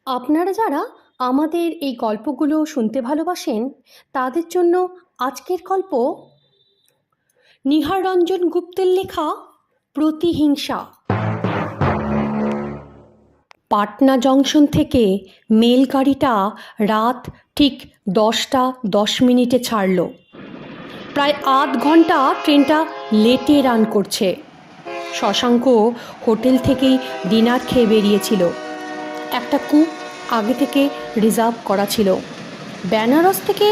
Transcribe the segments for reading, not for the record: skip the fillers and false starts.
আপনারা যারা আমাদের এই গল্পগুলো শুনতে ভালোবাসেন তাদের জন্য আজকের গল্প নিহার রঞ্জন গুপ্তের লেখা প্রতিহিংসা। পাটনা জংশন থেকে মেল গাড়িটা রাত ঠিক 10টা 10 মিনিটে ছাড়ল। প্রায় আধ ঘন্টা ট্রেনটা লেটে রান করছে। শশাঙ্ক হোটেল থেকেই ডিনার খেয়ে বেরিয়েছিল। একটা কূপ আগে থেকে রিজার্ভ করা ছিল। বেনারস থেকে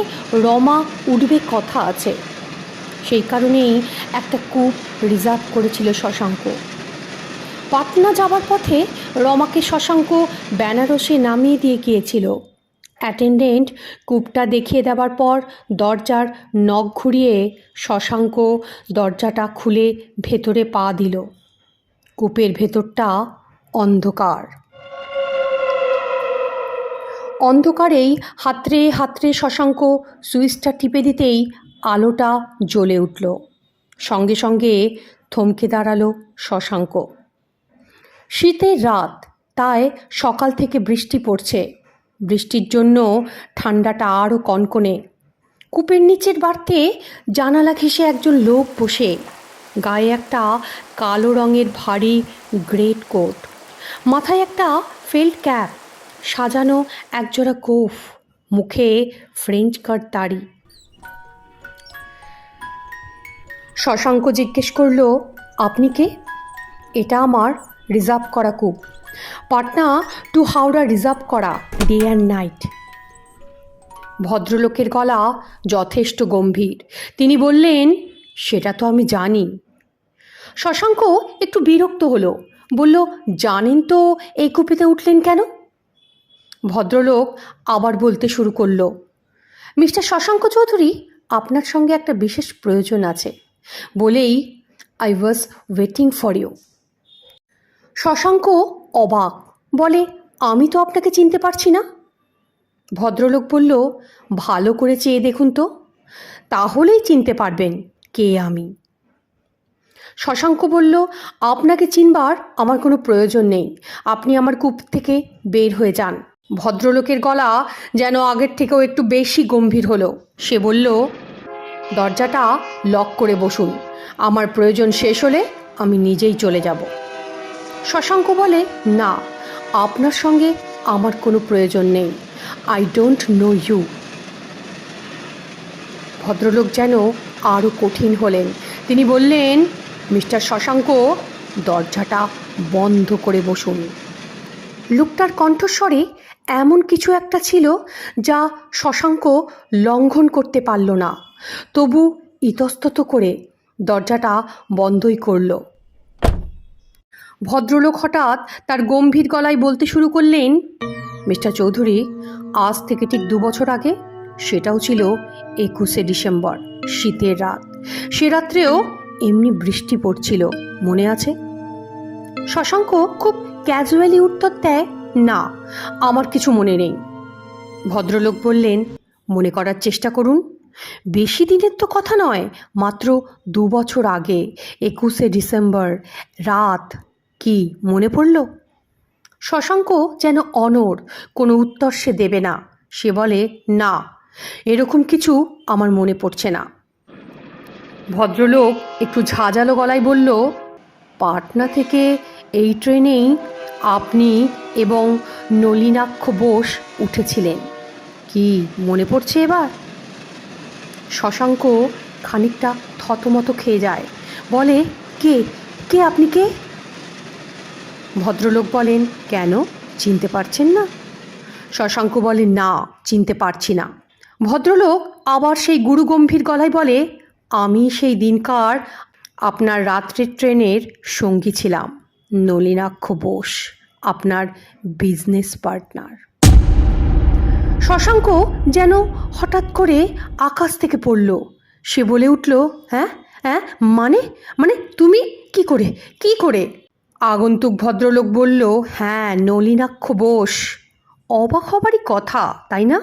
রমা উঠবে কথা আছে, সেই কারণেই একটা কূপ রিজার্ভ করেছিল শশাঙ্ক। পাটনা যাবার পথে রমাকে শশাঙ্ক বেনারসে নামিয়ে দিয়ে গিয়েছিল। অ্যাটেন্ডেন্ট কূপটা দেখিয়ে দেওয়ার পর দরজার নখ ঘুরিয়ে শশাঙ্ক দরজাটা খুলে ভেতরে পা দিল। কূপের ভেতরটা অন্ধকার। অন্ধকারেই হাতড়ে হাতড়ে শশাঙ্ক সুইচটা টিপে দিতেই আলোটা জ্বলে উঠল। সঙ্গে সঙ্গে থমকে দাঁড়ালো শশাঙ্ক। শীতের রাত, তাই সকাল থেকে বৃষ্টি পড়ছে। বৃষ্টির জন্য ঠান্ডাটা আরও কনকনে। কূপের নিচের বাড়তে জানালা ঘেঁষে একজন লোক বসে, গায়ে একটা কালো রঙের ভারী গ্রেট কোট, মাথায় একটা ফেল্ট ক্যাপ, সাজানো একজোড়া গোঁফ, মুখে ফ্রেঞ্চ কাট দাড়ি। শশাঙ্ক জিজ্ঞেস করল, আপনি কে? এটা আমার রিজার্ভ করা কূপ, পাটনা টু হাওড়া রিজার্ভ করা, ডে অ্যান্ড নাইট। ভদ্রলোকের গলা যথেষ্ট গম্ভীর। তিনি বললেন, সেটা তো আমি জানি। শশাঙ্ক একটু বিরক্ত হলো, বলল, জানেন তো এই কূপেতে উঠলেন কেন? ভদ্রলোক আবার বলতে শুরু করলো, মিস্টার শশাঙ্ক চৌধুরী, আপনার সঙ্গে একটা বিশেষ প্রয়োজন আছে বলেই I was waiting for you. Shashanka অবাক, বলে, আমি তো আপনাকে চিনতে পারছি না। ভদ্রলোক বলল, ভালো করে চেয়ে দেখুন তো, তাহলেই চিনতে পারবেন কে আমি। শশাঙ্ক বলল, আপনাকে চিনবার আমার কোনো প্রয়োজন নেই, আপনি আমার কূপ থেকে বের হয়ে যান। ভদ্রলোকের গলা যেন আগের থেকেও একটু বেশি গম্ভীর হলো। সে বলল, দরজাটা লক করে বসুন, আমার প্রয়োজন শেষ হলে আমি নিজেই চলে যাব। শশাঙ্ক বলে, না, আপনার সঙ্গে আমার কোনো প্রয়োজন নেই, আই ডোন্ট নো ইউ। ভদ্রলোক যেন আরও কঠিন হলেন। তিনি বললেন, মিস্টার শশাঙ্ক, দরজাটা বন্ধ করে বসুন। লোকটার কণ্ঠস্বরে এমন কিছু একটা ছিল যা শশাঙ্ক লঙ্ঘন করতে পারল না, তবু ইতস্তত করে দরজাটা বন্ধই করল। ভদ্রলোক হঠাৎ তার গম্ভীর গলায় বলতে শুরু করলেন, মিস্টার চৌধুরী, আজ থেকে ঠিক 2 বছর আগে, সেটাও ছিল 21শে ডিসেম্বর, শীতের রাত। সে রাত্রেও এমনি বৃষ্টি পড়ছিল, মনে আছে? শশাঙ্ক খুব ক্যাজুয়ালি উত্তর দেয়, না, আমার কিছু মনে নেই। ভদ্রলোক বললেন, মনে করার চেষ্টা করুন, বেশি দিনের তো কথা নয়, মাত্র 2 বছর আগে 21শে ডিসেম্বর রাত। কি মনে পড়ল? শশাঙ্ক যেন অনড়, কোনো উত্তর সে দেবে না। সে বলে, না, এরকম কিছু আমার মনে পড়ছে না। ভদ্রলোক একটু ঝাঁঝালো গলায় বলল, পাটনা থেকে এই ট্রেনেই আপনি এবং নলিনাক্ষ বোস উঠেছিলেন, কি মনে পড়ছে এবার? শশাঙ্ক খানিকটা থতমত খেয়ে যায়, বলে, কে কে আপনি কে? ভদ্রলোক বলেন, কেন, চিনতে পারছেন না? শশাঙ্ক বলে, না, চিনতে পারছি না। ভদ্রলোক আবার সেই গুরুগম্ভীর গলায় বলে, আমি সেই দিনকার আপনার রাত্রের ট্রেনের সঙ্গী ছিলাম, নলিনাক্ষ বোস, আপনার বিজনেস পার্টনার। শশাঙ্ক যেন হঠাৎ করে আকাশ থেকে পড়ল। সে বলে উঠল, হ্যাঁ হ্যাঁ, মানে মানে তুমি কি করে কি করে? আগন্তুক ভদ্রলোক বলল, হ্যাঁ, নলিনাক্ষ বোস। অবাক হবারই কথা, তাই না?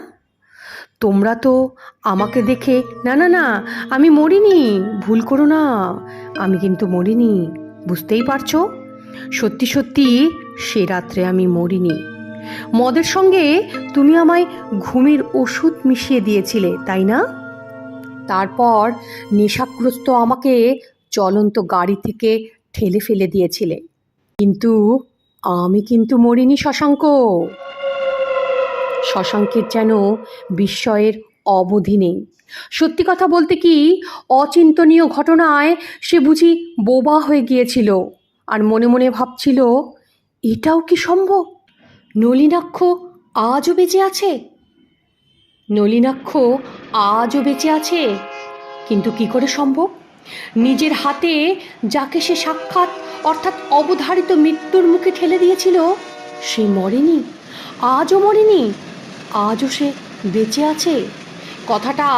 তোমরা তো আমাকে দেখে, না না না, আমি মরিনি, ভুল করো না, আমি কিন্তু মরিনি, বুঝতেই পারছো? সত্যি সত্যি সে রাত্রে আমি মরিনি। মদের সঙ্গে তুমি আমায় ঘুমের ওষুধ মিশিয়ে দিয়েছিলে, তাই না? তারপর নেশাগ্রস্ত আমাকে চলন্ত গাড়ি থেকে ঠেলে ফেলে দিয়েছিলে। কিন্তু আমি কিন্তু মরিনি শশাঙ্ক। শশাঙ্কের যেন বিস্ময়ের অবধি নেই। সত্যি কথা বলতে কি, অচিন্তনীয় ঘটনায় সে বুঝি বোবা হয়ে গিয়েছিল, আর মনে মনে ভাবছিল, এটাও কি সম্ভব? নলিনাক্ষ আজও বেঁচে আছে। নলিনাক্ষ আজও বেঁচে আছে, কিন্তু কি করে সম্ভব? নিজের হাতে যাকে সে সাক্ষাৎ অর্থাৎ অবধারিত মৃত্যুর মুখে ঠেলে দিয়েছিল, সে মরেনি, আজও মরেনি, আজও সে বেঁচে আছে। কথাটা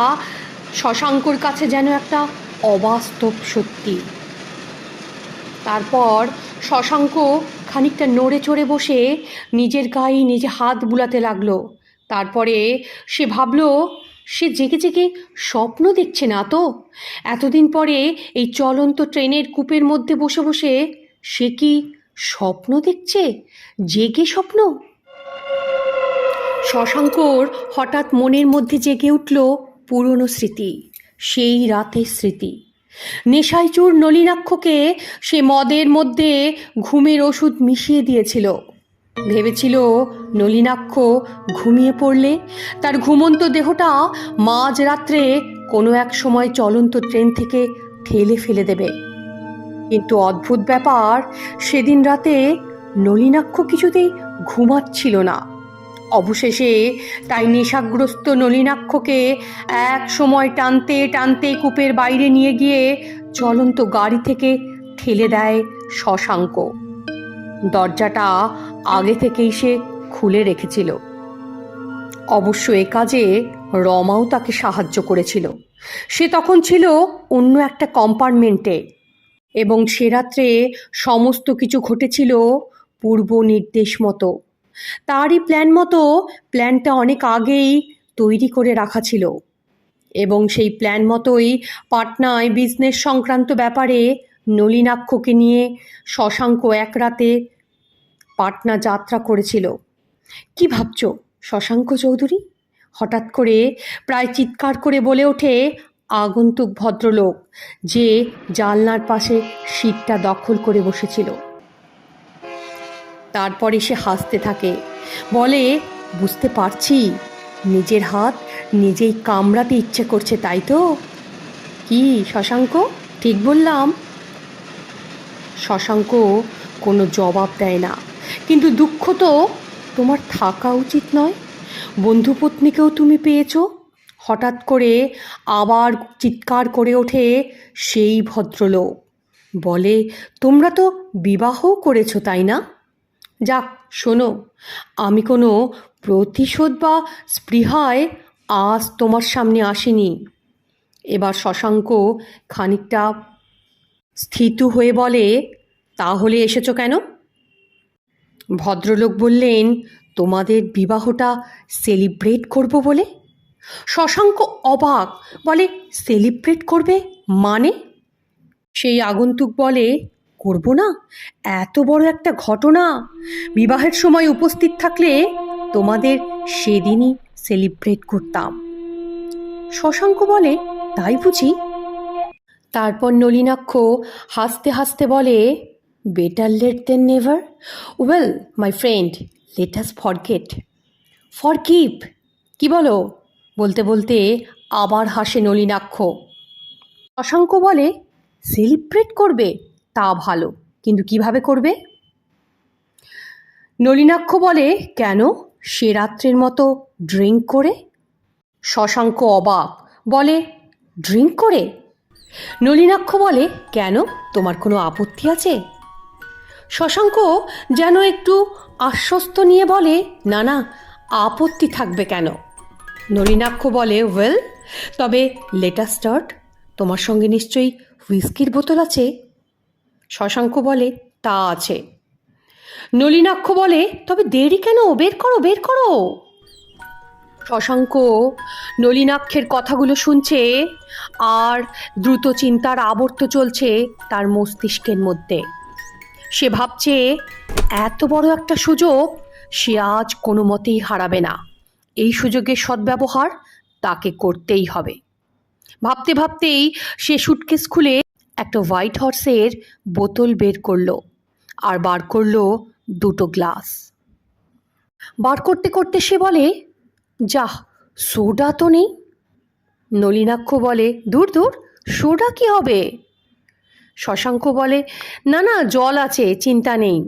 শশাঙ্কর কাছে যেন একটা অবাস্তব সত্যি। তারপর শশাঙ্ক খানিকটা নড়ে চড়ে বসে নিজের গায়ে নিজে হাত বুলাতে লাগলো। তারপরে সে ভাবল, সে জেগে জেগে স্বপ্ন দেখছে না তো? এতদিন পরে এই চলন্ত ট্রেনের কূপের মধ্যে বসে বসে সে কি স্বপ্ন দেখছে? জেগে স্বপ্ন? শশাঙ্কর হঠাৎ মনের মধ্যে জেগে উঠল পুরনো স্মৃতি, সেই রাতের স্মৃতি। নেশায় চুর নলিনাক্ষকে সে মদের মধ্যে ঘুমের ওষুধ মিশিয়ে দিয়েছিল। ভেবেছিল নলিনাক্ষ ঘুমিয়ে পড়লে তার ঘুমন্ত দেহটা মাঝরাত্রে কোনো এক সময় চলন্ত ট্রেন থেকে ঠেলে ফেলে দেবে। কিন্তু অদ্ভুত ব্যাপার, সেদিন রাতে নলিনাক্ষ কিছুতেই ঘুমাচ্ছিল না। অবশেষে তাই নেশাগ্রস্ত নলিনাক্ষকে এক সময় টানতে টানতে কূপের বাইরে নিয়ে গিয়ে চলন্ত গাড়ি থেকে ঠেলে দেয় শশাঙ্ক। দরজাটা আগে থেকেই সে খুলে রেখেছিল। অবশ্য এ কাজে রমাও তাকে সাহায্য করেছিল। সে তখন ছিল অন্য একটা কম্পার্টমেন্টে, এবং সে রাত্রে সমস্ত কিছু ঘটেছিল পূর্ব নির্দেশ মতো। তারই প্ল্যান মতো প্ল্যানটা অনেক আগেই তৈরি করে রাখা ছিল, এবং সেই প্ল্যান মতোই পাটনায় বিজনেস সংক্রান্ত ব্যাপারে নলিনাক্ষকে নিয়ে শশাঙ্ক এক রাতে পাটনা যাত্রা করেছিল। কি ভাবছ শশাঙ্ক চৌধুরী? হঠাৎ করে প্রায় চিৎকার করে বলে ওঠে আগন্তুক ভদ্রলোক, যে জানলার পাশে সিটটা দখল করে বসেছিল। তারপরে সে হাসতে থাকে, বলে, বুঝতে পারছি, নিজের হাত নিজেই কামড়াতে ইচ্ছে করছে, তাই তো? কি শশাঙ্ক, ঠিক বললাম? শশাঙ্ক কোনো জবাব দেয় না। কিন্তু দুঃখ তো তোমার থাকা উচিত নয়। বন্ধুপত্নীকেও তুমি পেয়েছ। হঠাৎ করে আবার চিৎকার করে ওঠে সেই ভদ্রলোক, বলে, তোমরা তো বিবাহও করেছো, তাই না? যাক শোনো, আমি কোনো প্রতিশোধ বা স্পৃহায় আজ তোমার সামনে আসিনি। এবার শশাঙ্ক খানিকটা স্থিত হয়ে বলে, তাহলে এসেছো কেন? ভদ্রলোক বললেন, তোমাদের বিবাহটা সেলিব্রেট করব বলে। শশাঙ্ক অবাক, বলে, সেলিব্রেট করবে মানে? সেই আগন্তুক বলে, করব না? এত বড় একটা ঘটনা, বিবাহের সময় উপস্থিত থাকলে তোমাদের সেদিনই সেলিব্রেট করতাম। শশাঙ্ক বলে, তাই বুঝি? তারপর নলিনাক্ষ হাসতে হাসতে বলে, better late than never. Well my friend, let us forget. Forgive? কি বলো? বলতে বলতে আবার হাসে নলিনাক্ষ। শশাঙ্ক বলে, সেলিব্রেট করবে? তা ভালো, কিন্তু কিভাবে করবে? নলিনাক্ষ বলে, কেন, সে রাত্রের মতো ড্রিঙ্ক করে। শশাঙ্ক অবাক, বলে, ড্রিঙ্ক করে? নলিনাক্ষ বলে, কেন, তোমার কোনো আপত্তি আছে? শশাঙ্ক যেন একটু আশ্বস্ত নিয়ে বলে, না না, আপত্তি থাকবে কেন? নলিনাক্ষ বলে, ওয়েল, তবে লেট আস স্টার্ট। তোমার সঙ্গে নিশ্চয়ই হুইস্কির বোতল আছে? শশাঙ্ক বলে, তা আছে। নলিনাক্ষ বলে, তবে দেরি কেন, বের করো বের করো। শশাঙ্ক নলিনাক্ষের কথাগুলো শুনছে, আর দ্রুত চিন্তার আবর্ত চলছে তার মস্তিষ্কের মধ্যে। সে ভাবছে, এত বড় একটা সুযোগ সে আজ কোনো মতেই হারাবে না। এই সুযোগের সদ্ব্যবহার তাকে করতেই হবে। ভাবতে ভাবতেই সে সুটকেস খুলে একটা হোয়াইট হর্সের বোতল বের করলো আর বার করলো দুটো গ্লাস। বার করতে করতে সে বলে, যাহ, সোডা তো নেই। নলিনাক্ষ বলে, দূর দূর, সোডা কি হবে? শশাঙ্ক বলে, না না, জল আছে, চিন্তা নেই।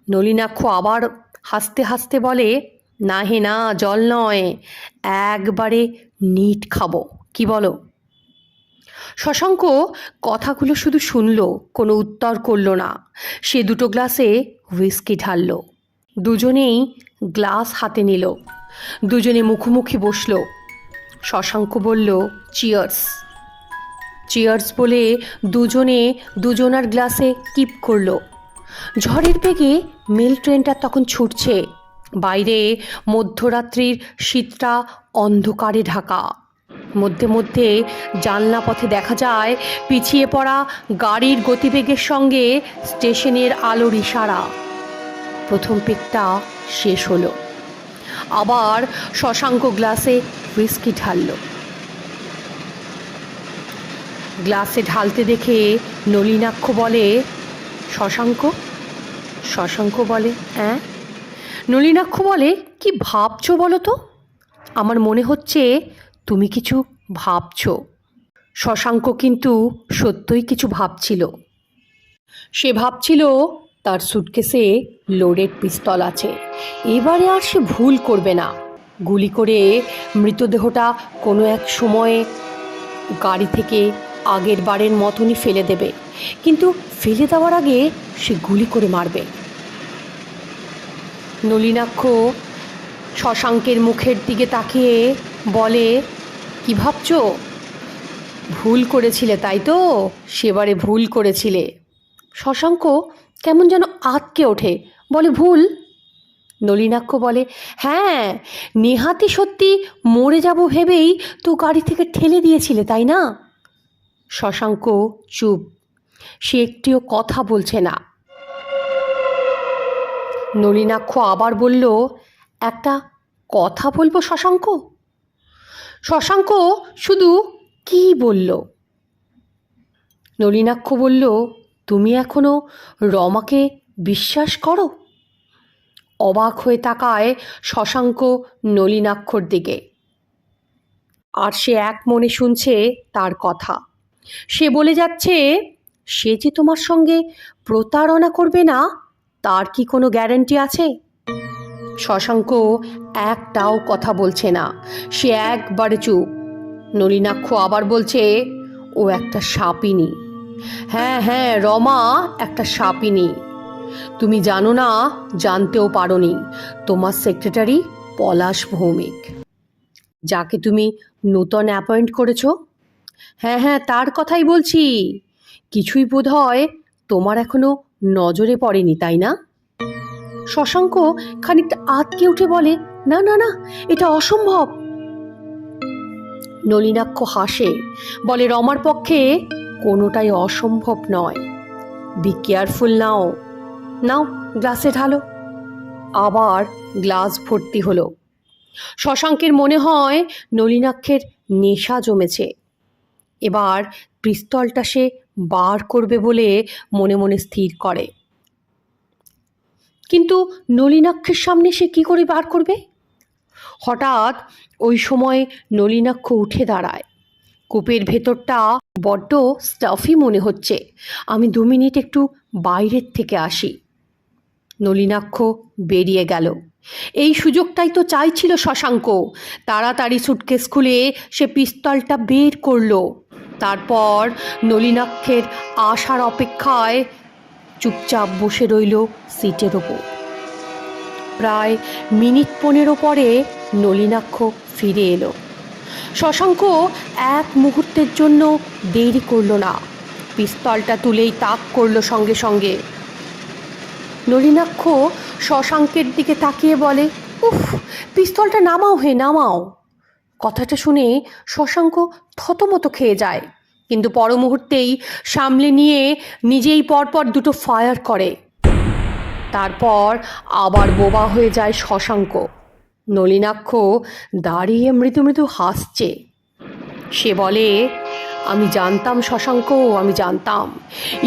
নলিনাক্ষ আবার হাসতে হাসতে বলে, না হে না, জল নয়, একবারে নিট খাবো, কি বলো? শশাঙ্ক কথাগুলো শুধু শুনল, কোনো উত্তর করল না। সে দুটো গ্লাসে হুইস্কি ঢালল। দুজনেই গ্লাস হাতে নিল, দুজনে মুখোমুখি বসল। শশাঙ্ক বলল, চিয়ার্স। চিয়ার্স বলে দুজনে দুজনার গ্লাসে কিপ করল। ঝড়ের বেগে মেল ট্রেনটা তখন ছুটছে। বাইরে মধ্যরাত্রির শীতটা অন্ধকারে ঢাকা। মধ্যে মধ্যে জানলা পথে দেখা যায় পিছিয়ে পড়া গাড়ির গতিবেগের সঙ্গে স্টেশনের আলোর ইশারা। প্রথম পেগটা শেষ হলো। আবার শশাঙ্ক গ্লাসে হুইস্কি ঢালল। গ্লাসে ঢালতে দেখে নলিনাক্ষ বলে, শশাঙ্ক? শশাঙ্ক বলে, হ্যাঁ। নলিনাক্ষ বলে, কি ভাবছো বলো তো? আমার মনে হচ্ছে তুমি কিছু ভাবছো। শশাঙ্ক কিন্তু সত্যই কিছু ভাবছিল। সে ভাবছিল তার সুটকেসে লোডেড পিস্তল আছে, এবারে আর সে ভুল করবে না। গুলি করে মৃতদেহটা কোনো এক সময়ে গাড়ি থেকে আগের বারের মতনই ফেলে দেবে, কিন্তু ফেলে দেওয়ার আগে সে গুলি করে মারবে। নলিনাক্ষ শশাঙ্কের মুখের দিকে তাকিয়ে বলে, কি ভাবছো? ভুল করেছিলে তাই তো? সেবারে ভুল করেছিলে। শশাঙ্ক কেমন যেন আঁতকে ওঠে, বলে, ভুল? নলিনাক্ষ বলে, হ্যাঁ, নেহাতি সত্যি মরে যাব ভেবেই তো গাড়ি থেকে ঠেলে দিয়েছিলে, তাই না? শশাঙ্ক চুপ, সে একটিও কথা বলছে না। নলিনাক্ষ আবার বলল, একটা কথা বলবো শশাঙ্ক? শশাঙ্ক শুধু কি বলল। নলিনাক্ষ বলল, তুমি এখনো রমাকে বিশ্বাস করো? অবাক হয়ে তাকায় শশাঙ্ক নলিনাক্ষর দিকে। আর সে এক মনে শুনছে তার কথা। সে বলে যাচ্ছে, সে যে তোমার সঙ্গে প্রতারণা করবে না তার কি কোনো গ্যারান্টি আছে? শশাঙ্ক একটাও কথা বলছে না, সে একবারে চুপ। নলিনাক্ষ আবার বলছে, ও একটা সাপিনী। হ্যাঁ হ্যাঁ, রমা একটা সাপিনী। তুমি জানো না, জানতেও পারোনি, তোমার সেক্রেটারি পলাশ ভৌমিক, যাকে তুমি নূতন অ্যাপয়েন্ট করেছো। হ্যাঁ হ্যাঁ, তার কথাই বলছি। কিছুই বোধ হয় তোমার এখনো নজরে পড়েনি, তাই না? শশাঙ্ক খানিকটা আঁতকে উঠে বলে, না না না, এটা অসম্ভব। নলিনাক্ষ হাসে, বলে, রমার পক্ষে কোনোটাই অসম্ভব নয়। বি কেয়ারফুল নাও। নাও, গ্লাসে ঢালো। আবার গ্লাস ভর্তি হলো। শশাঙ্কের মনে হয় নলিনাক্ষের নেশা জমেছে। এবার পিস্তলটা সে বার করবে বলে মনে মনে স্থির করে। কিন্তু নলিনাক্ষের সামনে সে কি করে বার করবে? হঠাৎ ওই সময় নলিনাক্ষ উঠে দাঁড়ায়। কূপের ভেতরটা বড্ড স্টাফি মনে হচ্ছে, আমি 2 মিনিট একটু বাইরের থেকে আসি। নলিনাক্ষ বেরিয়ে গেল। এই সুযোগটাই তো চাইছিল শশাঙ্ক। তাড়াতাড়ি সুটকেস খুলে সে পিস্তলটা বের করলো। তারপর নলিনাক্ষের আসার অপেক্ষায় চুপচাপ বসে রইল সিটের ওপর। প্রায় মিনিট 15 পরে নলিনাক্ষ ফিরে এলো। শশাঙ্ক এক মুহূর্তের জন্য দেরি করল না, পিস্তলটা তুলেই তাক করল সঙ্গে সঙ্গে। নলিনাক্ষ শশাঙ্কের দিকে তাকিয়ে বলে, উফ, পিস্তলটা নামাও হে, নামাও। কথাটা শুনে শশাঙ্ক থতমত খেয়ে যায়, কিন্তু পর মুহূর্তেই সামলে নিয়ে নিজেই পরপর দুটো ফায়ার করে। তারপর আবার বোবা হয়ে যায় শশাঙ্ক। নলিনাক্ষ দাঁড়িয়ে মৃদু মৃদু হাসছে। সে বলে, আমি জানতাম শশাঙ্ক, আমি জানতাম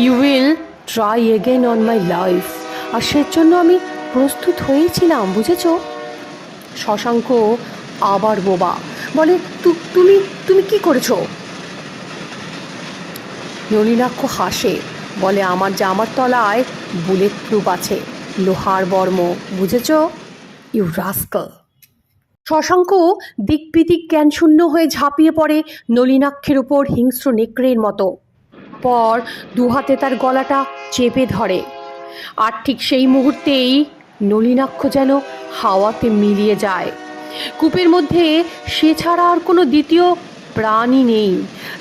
you will try again on my life, আর সেজন্য আমি প্রস্তুত হয়েছিলাম, বুঝেছ? শশাঙ্ক আবার বোবা, বলে, তুমি তুমি কি করেছো? নলিনাক্ষ হাসে, বলে, আমার জামার তলায় বুলেট প্রুফ আছে, লোহার বর্ম, বুঝেছ? You rascal. শশাঙ্ক দিকবিদিক জ্ঞানশূন্য হয়ে ঝাঁপিয়ে পড়ে নলিনাক্ষের উপর হিংস্র নেকড়ের মতো। পর দুহাতে তার গলাটা চেপে ধরে। আর ঠিক সেই মুহূর্তেই নলিনাক্ষ যেন হাওয়াতে মিলিয়ে যায়। কূপের মধ্যে সে ছাড়া আর কোনো দ্বিতীয় প্রাণী নেই,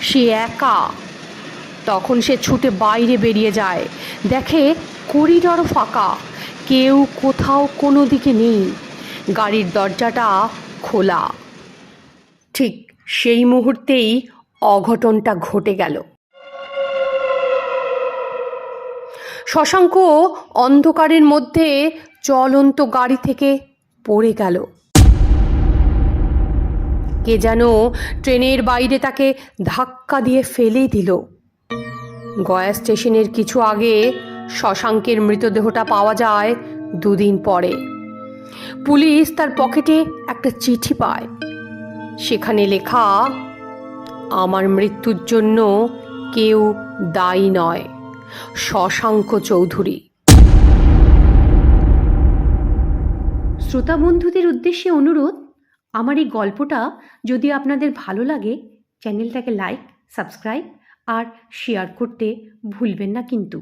সে একা। তখন সে ছুটে বাইরে বেরিয়ে যায়, দেখে করিডরও ফাঁকা, কেউ কোথাও কোনো দিকে নেই, গাড়ির দরজাটা খোলা। ঠিক সেই মুহূর্তেই অঘটনটা ঘটে গেল। শশাঙ্ক অন্ধকারের মধ্যে চলন্ত গাড়ি থেকে পড়ে গেল। কে যেন ট্রেনের বাইরে তাকে ধাক্কা দিয়ে ফেলে দিল। গয়া স্টেশনের কিছু আগে শশাঙ্কের মৃতদেহটা পাওয়া যায় 2 দিন পরে। পুলিশ তার পকেটে একটা চিঠি পায়, সেখানে লেখা, আমার মৃত্যুর জন্য কেউ দায়ী নয়, শশাঙ্ক চৌধুরী। শ্রোতা বন্ধুদের উদ্দেশ্যে অনুরোধ, আমার এই গল্পটা যদি আপনাদের ভালো লাগে, চ্যানেলটাকে লাইক, সাবস্ক্রাইব আর শেয়ার করতে ভুলবেন না কিন্তু।